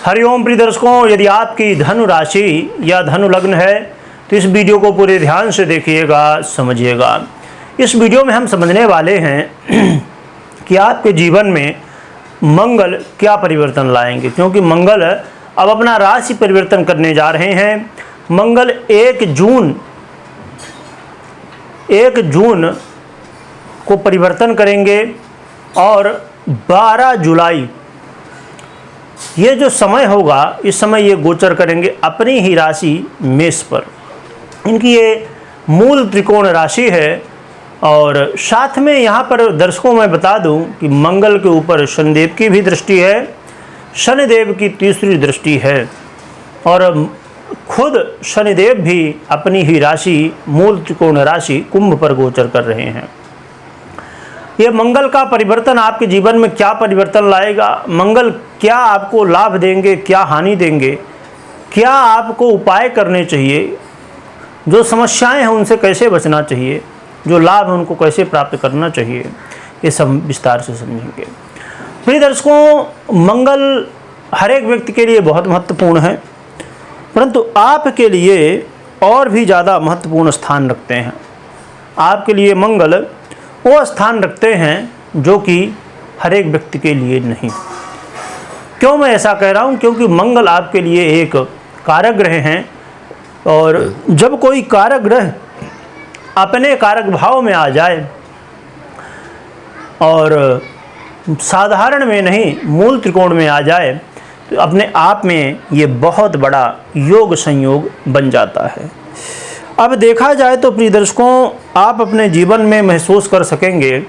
हरिओम प्रिय दर्शकों, यदि आपकी धनु राशि या धनु लग्न है तो इस वीडियो को पूरे ध्यान से देखिएगा, समझिएगा। इस वीडियो में हम समझने वाले हैं कि आपके जीवन में मंगल क्या परिवर्तन लाएंगे, क्योंकि मंगल अब अपना राशि परिवर्तन करने जा रहे हैं। मंगल 1 जून को परिवर्तन करेंगे और 12 जुलाई ये जो समय होगा, इस समय ये गोचर करेंगे अपनी ही राशि मेष पर। इनकी ये मूल त्रिकोण राशि है और साथ में यहाँ पर दर्शकों मैं बता दूं कि मंगल के ऊपर शनिदेव की भी दृष्टि है, शनिदेव की तीसरी दृष्टि है और खुद शनिदेव भी अपनी ही राशि मूल त्रिकोण राशि कुंभ पर गोचर कर रहे हैं। ये मंगल का परिवर्तन आपके जीवन में क्या परिवर्तन लाएगा, मंगल क्या आपको लाभ देंगे, क्या हानि देंगे, क्या आपको उपाय करने चाहिए, जो समस्याएं हैं उनसे कैसे बचना चाहिए, जो लाभ है उनको कैसे प्राप्त करना चाहिए, ये सब विस्तार से समझेंगे। प्रिय दर्शकों, मंगल हर एक व्यक्ति के लिए बहुत महत्वपूर्ण है, परंतु आपके लिए और भी ज़्यादा महत्वपूर्ण स्थान रखते हैं। आपके लिए मंगल वो स्थान रखते हैं जो कि हर एक व्यक्ति के लिए नहीं। क्यों मैं ऐसा कह रहा हूँ? क्योंकि मंगल आपके लिए एक कारक ग्रह हैं और जब कोई कारक ग्रह अपने कारक भाव में आ जाए और साधारण में नहीं मूल त्रिकोण में आ जाए तो अपने आप में ये बहुत बड़ा योग संयोग बन जाता है। अब देखा जाए तो प्रिय दर्शकों, आप अपने जीवन में महसूस कर सकेंगे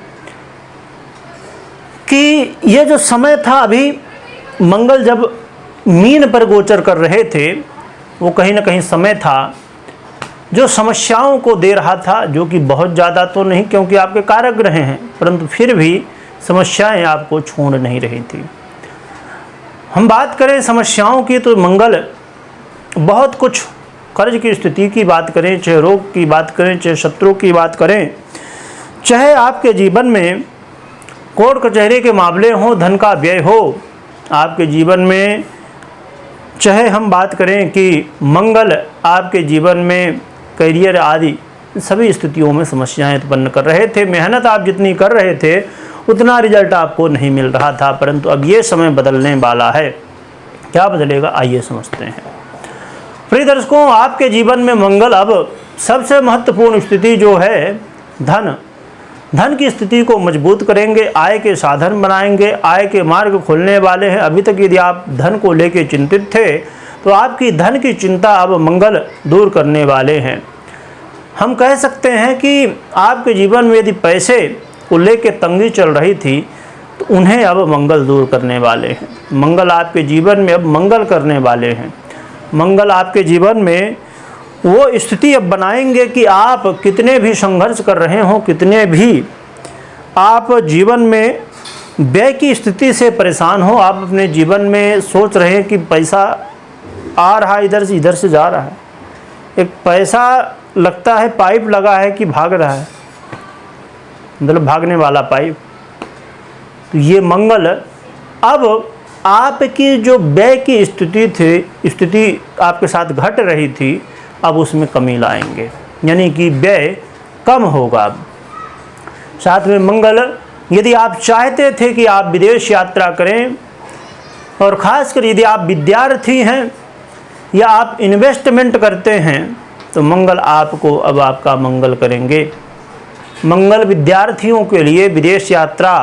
कि ये जो समय था, अभी मंगल जब मीन पर गोचर कर रहे थे, वो कहीं ना कहीं समय था जो समस्याओं को दे रहा था, जो कि बहुत ज़्यादा तो नहीं क्योंकि आपके कारक ग्रह हैं, परंतु फिर भी समस्याएं आपको छोड़ नहीं रही थी। हम बात करें समस्याओं की तो मंगल बहुत कुछ, कर्ज की स्थिति की बात करें, चाहे रोग की बात करें, चाहे शत्रु की बात करें, चाहे आपके जीवन में कोर्ट कचहरी के मामले हों, धन का व्यय हो आपके जीवन में, चाहे हम बात करें कि मंगल आपके जीवन में करियर आदि सभी स्थितियों में समस्याएं उत्पन्न कर रहे थे। मेहनत आप जितनी कर रहे थे उतना रिजल्ट आपको नहीं मिल रहा था, परंतु अब ये समय बदलने वाला है। क्या बदलेगा, आइए समझते हैं। प्रिय दर्शकों, आपके जीवन में मंगल अब सबसे महत्वपूर्ण स्थिति जो है धन की स्थिति को मजबूत करेंगे, आय के साधन बनाएंगे, आय के मार्ग खोलने वाले हैं। अभी तक यदि आप धन को लेकर चिंतित थे तो आपकी धन की चिंता अब मंगल दूर करने वाले हैं। हम कह सकते हैं कि आपके जीवन में यदि पैसे को लेकर तंगी चल रही थी तो उन्हें अब मंगल दूर करने वाले हैं। मंगल आपके जीवन में अब मंगल करने वाले हैं। मंगल आपके जीवन में वो स्थिति अब बनाएंगे कि आप कितने भी संघर्ष कर रहे हो, कितने भी आप जीवन में व्यय की स्थिति से परेशान हो, आप अपने जीवन में सोच रहे हैं कि पैसा आ रहा है इधर से जा रहा है, एक पैसा लगता है पाइप लगा है कि भाग रहा है, मतलब भागने वाला पाइप। तो ये मंगल अब आपकी जो व्यय की स्थिति आपके साथ घट रही थी, अब उसमें कमी लाएंगे, यानी कि व्यय कम होगा। अब साथ में मंगल, यदि आप चाहते थे कि आप विदेश यात्रा करें और ख़ासकर यदि आप विद्यार्थी हैं या आप इन्वेस्टमेंट करते हैं तो मंगल आपको अब आपका मंगल करेंगे। मंगल विद्यार्थियों के लिए विदेश यात्रा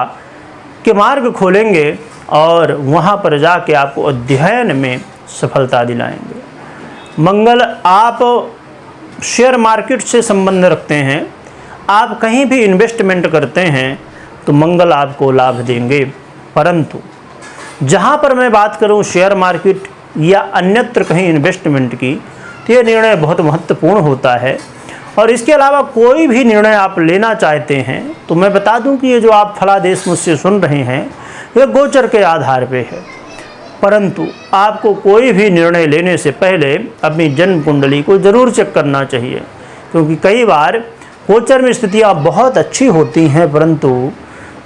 के मार्ग खोलेंगे और वहाँ पर जाके आपको अध्ययन में सफलता दिलाएंगे। मंगल आप शेयर मार्केट से संबंध रखते हैं, आप कहीं भी इन्वेस्टमेंट करते हैं तो मंगल आपको लाभ देंगे। परंतु जहाँ पर मैं बात करूँ शेयर मार्केट या अन्यत्र कहीं इन्वेस्टमेंट की, तो ये निर्णय बहुत महत्वपूर्ण होता है। और इसके अलावा कोई भी निर्णय आप लेना चाहते हैं तो मैं बता दूं कि ये जो आप फलादेश मुझसे सुन रहे हैं ये गोचर के आधार पे है, परंतु आपको कोई भी निर्णय लेने से पहले अपनी जन्म कुंडली को ज़रूर चेक करना चाहिए, क्योंकि कई बार गोचर में स्थितियाँ बहुत अच्छी होती हैं परंतु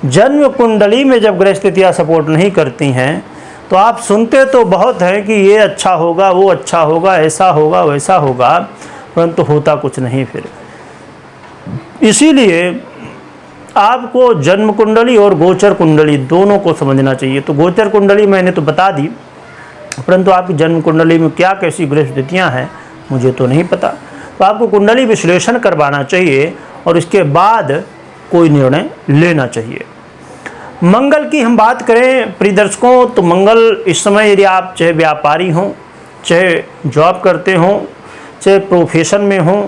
जन्म कुंडली में जब ग्रह स्थितियाँ सपोर्ट नहीं करती हैं तो आप सुनते तो बहुत हैं कि ये अच्छा होगा, वो अच्छा होगा, ऐसा होगा, वैसा होगा, परंतु होता कुछ नहीं फिर। इसीलिए आपको जन्म कुंडली और गोचर कुंडली दोनों को समझना चाहिए। तो गोचर कुंडली मैंने तो बता दी, परंतु आपकी जन्म कुंडली में क्या कैसी ग्रह स्थितियाँ हैं मुझे तो नहीं पता। तो आपको कुंडली विश्लेषण करवाना चाहिए और इसके बाद कोई निर्णय लेना चाहिए। मंगल की हम बात करें प्रिय दर्शकों, तो मंगल इस समय यदि आप चाहे व्यापारी हों, चाहे जॉब करते हों, चाहे प्रोफेशन में हों,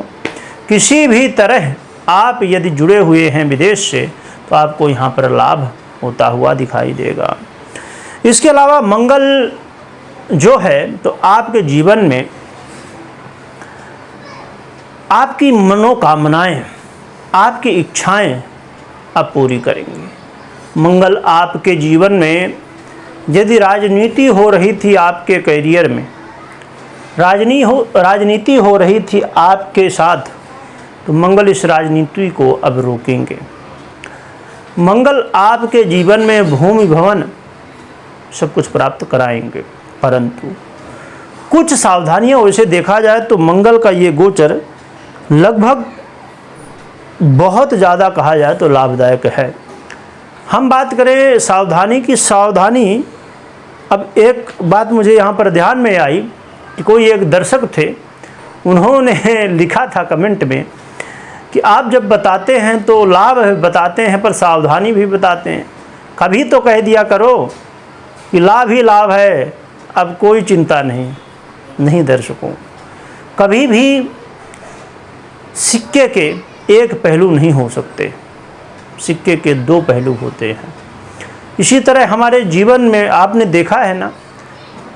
किसी भी तरह आप यदि जुड़े हुए हैं विदेश से, तो आपको यहाँ पर लाभ होता हुआ दिखाई देगा। इसके अलावा मंगल जो है तो आपके जीवन में आपकी मनोकामनाएं, आपकी इच्छाएं आप पूरी करेंगे। मंगल आपके जीवन में यदि राजनीति हो रही थी आपके करियर में, राजनीति हो रही थी आपके साथ, तो मंगल इस राजनीति को अब रोकेंगे। मंगल आपके जीवन में भूमि भवन सब कुछ प्राप्त कराएंगे, परंतु कुछ सावधानियां वैसे देखा जाए तो मंगल का ये गोचर लगभग बहुत ज़्यादा कहा जाए तो लाभदायक है। हम बात करें सावधानी की, सावधानी, अब एक बात मुझे यहाँ पर ध्यान में आई कि कोई एक दर्शक थे, उन्होंने लिखा था कमेंट में कि आप जब बताते हैं तो लाभ बताते हैं पर सावधानी भी बताते हैं, कभी तो कह दिया करो कि लाभ ही लाभ है, अब कोई चिंता नहीं। नहीं दर्शकों, कभी भी सिक्के के एक पहलू नहीं हो सकते, सिक्के के दो पहलू होते हैं। इसी तरह हमारे जीवन में आपने देखा है ना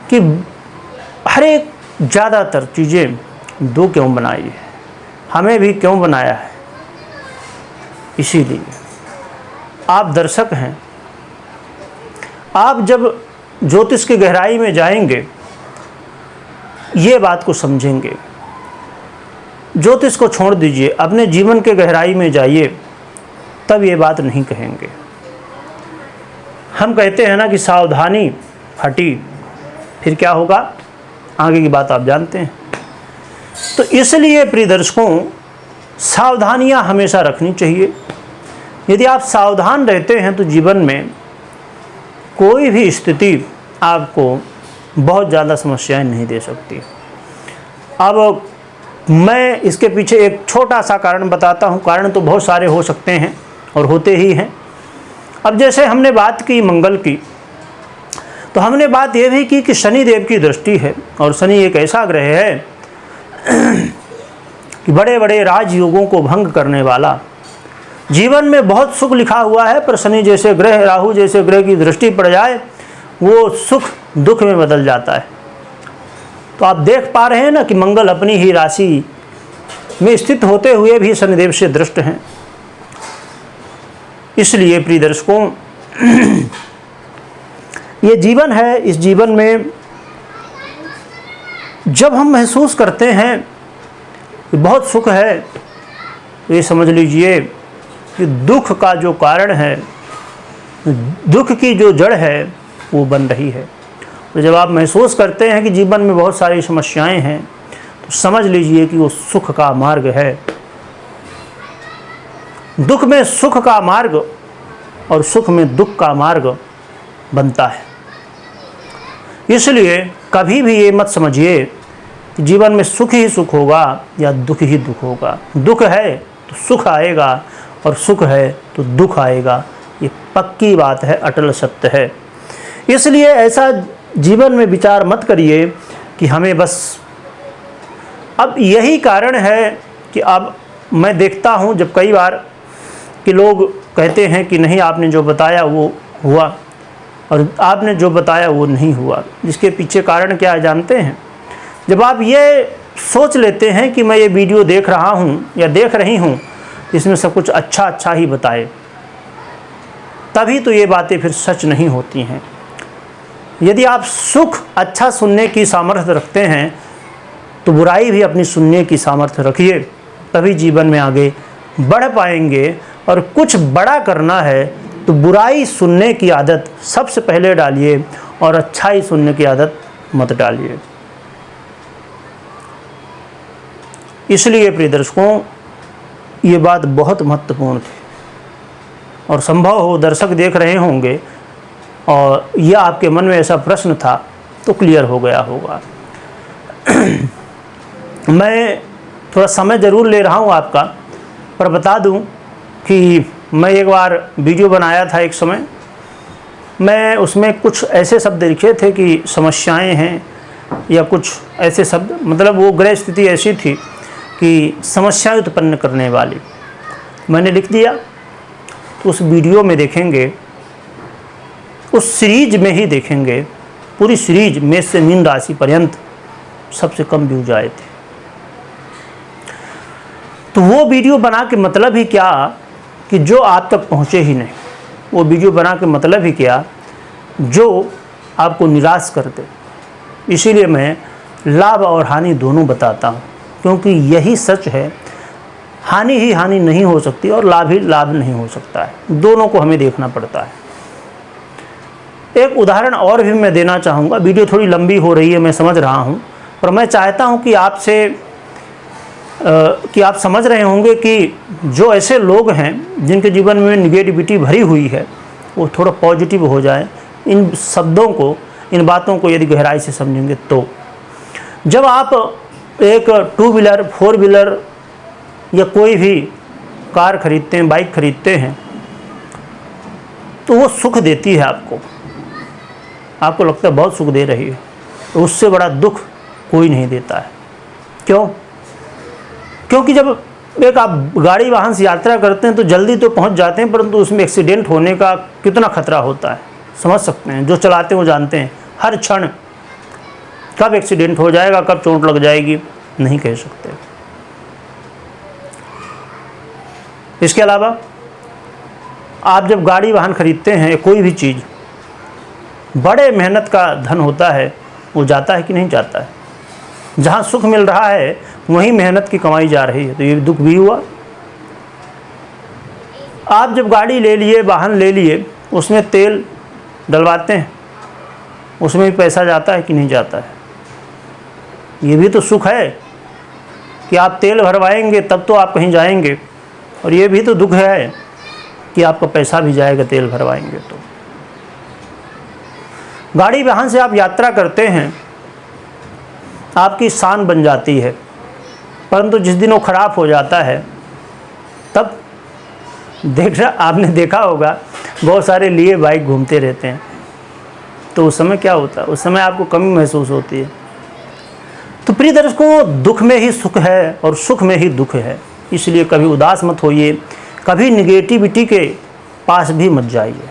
कि हर एक ज़्यादातर चीज़ें दो क्यों बनाई है, हमें भी क्यों बनाया है। इसीलिए आप दर्शक हैं, आप जब ज्योतिष की गहराई में जाएंगे ये बात को समझेंगे। ज्योतिष को छोड़ दीजिए, अपने जीवन के गहराई में जाइए, तब ये बात नहीं कहेंगे। हम कहते हैं ना कि सावधानी हटी, फिर क्या होगा, आगे की बात आप जानते हैं। तो इसलिए प्रिय दर्शकों, सावधानियां हमेशा रखनी चाहिए। यदि आप सावधान रहते हैं तो जीवन में कोई भी स्थिति आपको बहुत ज़्यादा समस्याएं नहीं दे सकती। अब मैं इसके पीछे एक छोटा सा कारण बताता हूँ। कारण तो बहुत सारे हो सकते हैं और होते ही हैं। अब जैसे हमने बात की मंगल की, तो हमने बात यह भी की कि शनि देव की दृष्टि है, और शनि एक ऐसा ग्रह है कि बड़े बड़े राजयोगों को भंग करने वाला। जीवन में बहुत सुख लिखा हुआ है, पर शनि जैसे ग्रह, राहु जैसे ग्रह की दृष्टि पड़ जाए वो सुख दुख में बदल जाता है। तो आप देख पा रहे हैं ना कि मंगल अपनी ही राशि में स्थित होते हुए भी शनिदेव से दृष्ट हैं। इसलिए प्रिय दर्शकों, ये जीवन है, इस जीवन में जब हम महसूस करते हैं कि बहुत सुख है, तो ये समझ लीजिए कि दुख का जो कारण है, दुख की जो जड़ है वो बन रही है। तो जब आप महसूस करते हैं कि जीवन में बहुत सारी समस्याएं हैं, तो समझ लीजिए कि वो सुख का मार्ग है। दुख में सुख का मार्ग और सुख में दुख का मार्ग बनता है। इसलिए कभी भी ये मत समझिए कि जीवन में सुख ही सुख होगा या दुख ही दुख होगा। दुख है तो सुख आएगा और सुख है तो दुख आएगा। ये पक्की बात है, अटल सत्य है। इसलिए ऐसा जीवन में विचार मत करिए कि हमें बस। अब यही कारण है कि अब मैं देखता हूँ जब कई बार कि लोग कहते हैं कि नहीं, आपने जो बताया वो हुआ और आपने जो बताया वो नहीं हुआ। इसके पीछे कारण क्या है जानते हैं? जब आप ये सोच लेते हैं कि मैं ये वीडियो देख रहा हूँ या देख रही हूँ, इसमें सब कुछ अच्छा ही बताए, तभी तो ये बातें फिर सच नहीं होती हैं। यदि आप सुख अच्छा सुनने की सामर्थ्य रखते हैं, तो बुराई भी अपनी सुनने की सामर्थ्य रखिए, तभी जीवन में आगे बढ़ पाएंगे। और कुछ बड़ा करना है तो बुराई सुनने की आदत सबसे पहले डालिए और अच्छाई सुनने की आदत मत डालिए। इसलिए प्रिय दर्शकों, ये बात बहुत महत्वपूर्ण थी और संभव हो दर्शक देख रहे होंगे और यह आपके मन में ऐसा प्रश्न था तो क्लियर हो गया होगा। मैं थोड़ा समय ज़रूर ले रहा हूँ आपका, पर बता दूँ कि मैं एक बार वीडियो बनाया था एक समय। मैं उसमें कुछ ऐसे शब्द लिखे थे कि समस्याएं हैं या कुछ ऐसे शब्द, मतलब वो ग्रह स्थिति ऐसी थी कि समस्याएं उत्पन्न करने वाली मैंने लिख दिया। तो उस वीडियो में देखेंगे, उस सीरीज में ही देखेंगे, पूरी सीरीज मेष से मीन राशि पर्यंत सबसे कम व्यूज आए थे। तो वो वीडियो बना के मतलब ही क्या कि जो आप तक पहुँचे ही नहीं। वो वीडियो बना के मतलब ही क्या जो आपको निराश कर दे। इसीलिए मैं लाभ और हानि दोनों बताता हूँ, क्योंकि यही सच है। हानि ही हानि नहीं हो सकती और लाभ ही लाभ नहीं हो सकता है, दोनों को हमें देखना पड़ता है। एक उदाहरण और भी मैं देना चाहूँगा। वीडियो थोड़ी लंबी हो रही है, मैं समझ रहा हूँ, पर मैं चाहता हूँ कि आप समझ रहे होंगे कि जो ऐसे लोग हैं जिनके जीवन में निगेटिविटी भरी हुई है, वो थोड़ा पॉजिटिव हो जाए। इन शब्दों को, इन बातों को यदि गहराई से समझेंगे तो जब आप एक 2 व्हीलर 4 व्हीलर या कोई भी कार खरीदते हैं, बाइक खरीदते हैं, तो वो सुख देती है आपको लगता है बहुत सुख दे रही है। तो उससे बड़ा दुख कोई नहीं देता है। क्यों? क्योंकि जब एक आप गाड़ी वाहन से यात्रा करते हैं तो जल्दी तो पहुंच जाते हैं, परंतु उसमें एक्सीडेंट होने का कितना खतरा होता है समझ सकते हैं। जो चलाते हैं वो जानते हैं हर क्षण कब एक्सीडेंट हो जाएगा, कब चोट लग जाएगी, नहीं कह सकते। इसके अलावा आप जब गाड़ी वाहन खरीदते हैं, कोई भी चीज़, बड़े मेहनत का धन होता है, वो जाता है कि नहीं जाता है। जहाँ सुख मिल रहा है वहीं मेहनत की कमाई जा रही है, तो ये दुख भी हुआ। आप जब गाड़ी ले लिए, वाहन ले लिए, उसमें तेल डलवाते हैं, उसमें भी पैसा जाता है कि नहीं जाता है। ये भी तो सुख है कि आप तेल भरवाएंगे तब तो आप कहीं जाएंगे, और ये भी तो दुख है कि आपका पैसा भी जाएगा तेल भरवाएंगे तो। गाड़ी वाहन से आप यात्रा करते हैं, आपकी शान बन जाती है, परंतु जिस दिन वो ख़राब हो जाता है तब आपने देखा होगा बहुत सारे लिए बाइक घूमते रहते हैं, तो उस समय क्या होता है? उस समय आपको कमी महसूस होती है। तो प्रिय दर्शकों, दुख में ही सुख है और सुख में ही दुख है। इसलिए कभी उदास मत होइए, कभी निगेटिविटी के पास भी मत जाइए,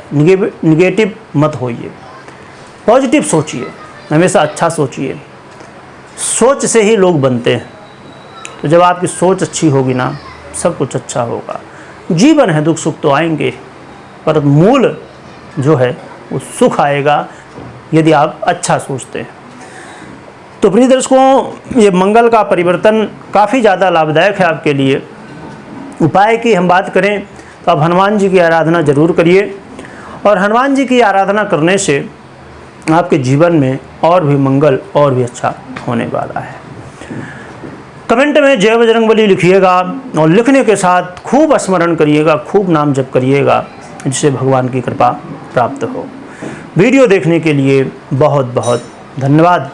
निगेटिव मत होइए, पॉजिटिव सोचिए, हमेशा अच्छा सोचिए। सोच से ही लोग बनते हैं, तो जब आपकी सोच अच्छी होगी ना, सब कुछ अच्छा होगा। जीवन है, दुख सुख तो आएंगे, पर मूल जो है वो सुख आएगा यदि आप अच्छा सोचते हैं। तो प्रिय दर्शकों, ये मंगल का परिवर्तन काफ़ी ज़्यादा लाभदायक है आपके लिए। उपाय की हम बात करें तो आप हनुमान जी की आराधना जरूर करिए, और हनुमान जी की आराधना करने से आपके जीवन में और भी मंगल और भी अच्छा होने वाला है। कमेंट में जय बजरंगबली लिखिएगा, और लिखने के साथ खूब स्मरण करिएगा, खूब नाम जप करिएगा, जिससे भगवान की कृपा प्राप्त हो। वीडियो देखने के लिए बहुत बहुत धन्यवाद।